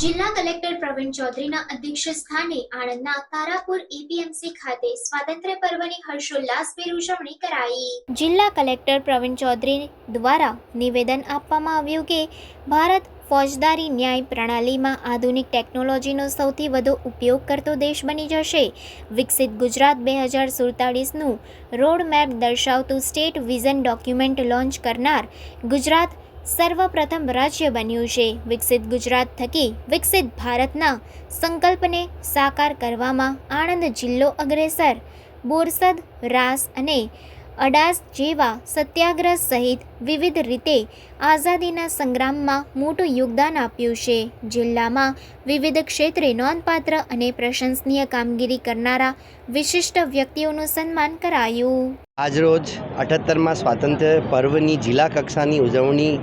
જિલ્લા કલેક્ટર પ્રવીણ ચૌધરીના અધ્યક્ષસ્થાને આણંદના તારાપુર એપીએમસી ખાતે સ્વાતંત્ર્ય પર્વની હર્ષોલ્લાસભેર ઉજવણી કરાઈ। જિલ્લા કલેક્ટર પ્રવીણ ચૌધરી દ્વારા નિવેદન આપવામાં આવ્યું કે ભારત ફોજદારી ન્યાય પ્રણાલીમાં આધુનિક ટેકનોલોજીનો સૌથી વધુ ઉપયોગ કરતો દેશ બની જશે। વિકસિત ગુજરાત 2047નું રોડમેપ દર્શાવતું સ્ટેટ વિઝન ડોક્યુમેન્ટ લોન્ચ કરનાર ગુજરાત સર્વપ્રથમ રાજ્ય બન્યું છે। વિકસિત ગુજરાત થકી વિકસિત ભારતના સંકલ્પને સાકાર કરવામાં આણંદ જિલ્લો અગ્રેસર બોરસદ, રાસ અને અડાસ જેવા સત્યાગ્રહ સહિત વિવિધ રીતે આઝાદીના સંગ્રામમાં મોટું યોગદાન આપ્યું છે। જિલ્લામાં વિવિધ ક્ષેત્રે નોંધપાત્ર અને પ્રશંસનીય કામગીરી કરનારા વિશિષ્ટ વ્યક્તિઓનું સન્માન કરાયું। આજરોજ 78મા સ્વાતંત્ર્ય પર્વની જિલ્લા કક્ષાની ઉજવણી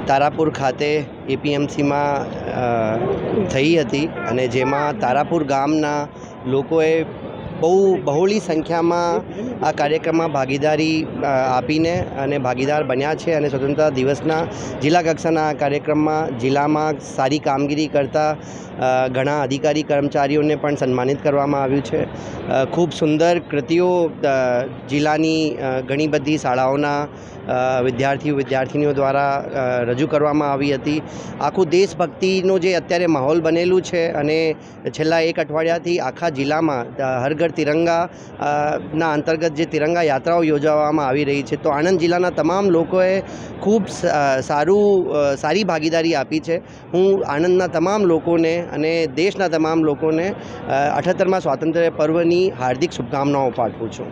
તારાપુર ખાતે એપીએમસીમાં થઈ હતી અને જેમાં તારાપુર ગામના લોકોએ બહોળી સંખ્યામાં આ કાર્યક્રમમાં ભાગીદારી આપીને અને ભાગીદાર બન્યા છે અને સ્વતંત્રતા દિવસના જિલ્લા કક્ષાના આ કાર્યક્રમમાં જિલ્લામાં સારી કામગીરી કરતા ઘણા અધિકારી કર્મચારીઓને પણ સન્માનિત કરવામાં આવ્યું છે। ખૂબ સુંદર કૃતિઓ જિલ્લાની ઘણી બધી શાળાઓના વિદ્યાર્થીનીઓ દ્વારા રજૂ કરવામાં આવી હતી। આખું દેશભક્તિનો જે અત્યારે માહોલ બનેલું છે અને છેલ્લા એક અઠવાડિયાથી આખા જિલ્લામાં હર ઘર તિરંગા ના અંતર્ગત જે તિરંગા યાત્રાઓ યોજવામાં આવી રહી છે, તો આણંદ જિલ્લાના તમામ લોકોએ ખૂબ સારી ભાગીદારી આપી છે। હું આણંદના તમામ લોકોને અને દેશના તમામ લોકોને 78મા સ્વાતંત્ર્ય પર્વની હાર્દિક શુભકામનાઓ પાઠવું છું।